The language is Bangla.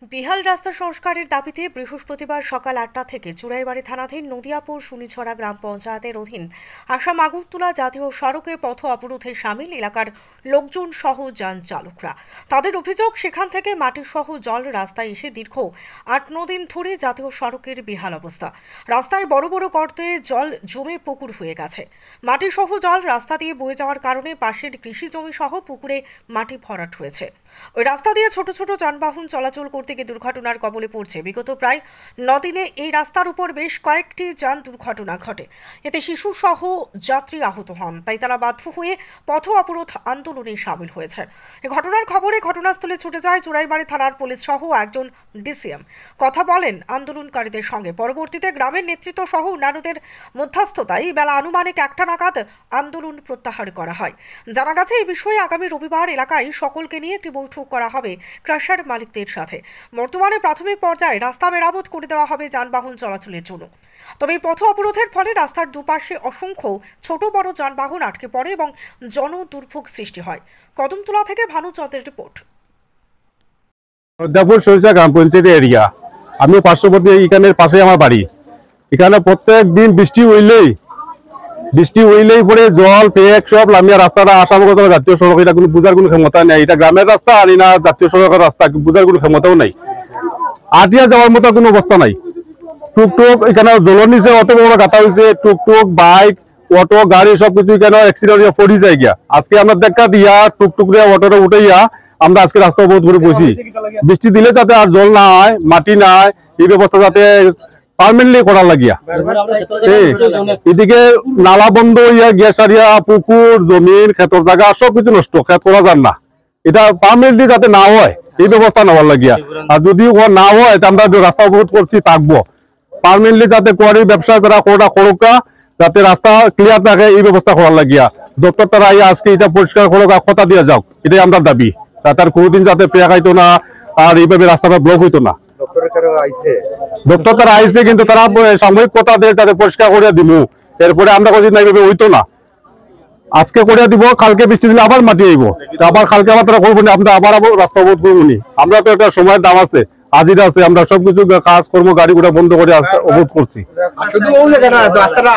বিহাল রাস্তা সংস্কারের দাবিতে বৃহস্পতিবার সকাল 8টা থেকে চুড়াইবাড়ি থানাধীন নদিয়াপুর সুনিছড়া গ্রাম পঞ্চায়েতের অধীন আসাম আগরতলা জাতীয় সড়কে পথ অবরোধে সামিল এলাকার লোকজন সহ যান চালকরা। তাদের অভিযোগ, সেখান থেকে মাটি সহ জল রাস্তায় এসে দীর্ঘ 8-9 দিন ধরে জাতীয় সড়কের বেহাল অবস্থা। রাস্তায় বড় বড় গর্তে জল জমে পুকুর হয়ে গেছে। মাটি সহ জল রাস্তা দিয়ে বয়ে যাওয়ার কারণে পাশের কৃষি জমি সহ পুকুরে মাটি ভরাট হয়েছে। ওই রাস্তা দিয়ে ছোট ছোট যানবাহন চলাচল করতে গিয়ে দুর্ঘটনার কবলে পড়ছে। বিগত প্রায় 9 দিনে এই রাস্তার উপর বেশ কয়েকটি যান দুর্ঘটনা ঘটে। এতে শিশু সহ যাত্রী আহত হন। তাই তারা বাধ্য হয়ে পথ অবরোধ আন্দোলনে সামিল হয়েছে। এই ঘটনার খবরে ঘটনাস্থলে ছুটে যায় চুড়াইবাড়ি থানার পুলিশ সহ একজন ডিসিএম। কথা বলেন আন্দোলনকারীদের সঙ্গে। পরবর্তীতে গ্রামের নেতৃত্ব সহ অন্যান্যদের মধ্যস্থতায় বেলা আনুমানিক 1টা নাগাদ আন্দোলন প্রত্যাহার করা হয়। জানা গেছে, এই বিষয়ে আগামী রবিবার এলাকায় সকলকে নিয়ে একটি বৈঠক করা হবে ক্রাশার মালিকদের সাথে। বর্তমানে প্রাথমিক পর্যায়ে রাস্তা মেরামত করে দেওয়া হবে যানবাহন চলাচলের জন্য। তবে এই পথ অবরোধের ফলে রাস্তার দুপাশে অসংখ্য ছোট বড় যানবাহন আটকে পড়ে এবং জনদুর্ভোগ সৃষ্টি হয়। কদমতলা থেকে ভানুচন্দ্রের রিপোর্ট। নদিয়াপুর সরিষা গ্রাম পঞ্চায়েত এরিয়া, আমি পার্শ্ববর্তী এখানের পাশে আমার বাড়ি। এখানে প্রত্যেক দিন বৃষ্টি হইলেই পরে জল পেক সব লামিয়া রাস্তাটা আসাম আগরতলা জাতীয় সড়ক, এটা কোনো বুঝার কোনো ক্ষমতা নেই। এটা গ্রামের রাস্তা আনি না জাতীয় সড়কের রাস্তা, বুঝার কোনো ক্ষমতাও নাই। আটিয়া যাওয়ার মতো কোনো অবস্থা নাই। টুকটুক এখানে জলের নিচে অত বড় গাঁথা হয়েছে, টুকটুক বাইক অটো গাড়ি সবকিছু এখানে অ্যাক্সিডেন্ট পড়ি যায় গিয়া। আজকে আমরা দেখা দিয়া টুকটুক দিয়ে অটোটা উঠাইয়া আমরা আজকে রাস্তা অবরোধ করে বসি। বৃষ্টি দিলে যাতে আর জল না হয়, মাটি না হয়, এই ব্যবস্থা যাতে পার্মানেন্টলি করার লাগিয়া। এদিকে নালা বন্ধ হইয়া গিয়াসারিয়া পুকুর জমিন ক্ষেতর জায়গা সবকিছু নষ্ট, ক্ষেত করা যান না। এটা পার্মানেন্টলি যাতে না হয় এই ব্যবস্থা নেওয়ার লাগিয়া। আর যদি না হয় আমরা রাস্তা অবরোধ করছি থাকবো। পার্মানেন্টলি যাতে কোয়ারি ব্যবসা যারা করোকা যাতে রাস্তা ক্লিয়ার থাকে এই ব্যবস্থা করার লাগিয়া। ডক্টর তারা আজকে এটা পরিষ্কার করো, কথা দিয়ে যাও, এটাই আমরা দাবি। তার কোনোদিন যাতে পেয়া খাইতো না আর এইভাবে রাস্তাটা ব্লক হইতো না। ডক্টর তারা আইছে কিন্তু তারা সাময়িক কথা দিয়ে যাতে পরিষ্কার করে দিব। এরপরে আমরা কোনোদিন এইভাবে হইতো না। আজকে করে দিব, কালকে বৃষ্টি দিলে আবার মাটি আইব, আবার কালকে আবার তারা করবো না, আমরা আবার রাস্তা অবরোধ করবো নি। আমরা তো একটা সময়ের দাম আছে, হাজিরা আছে, আমরা সবকিছু কাজ কর্ম গাড়ি ঘোড়া বন্ধ করে অবরোধ করছি। রাস্তাটা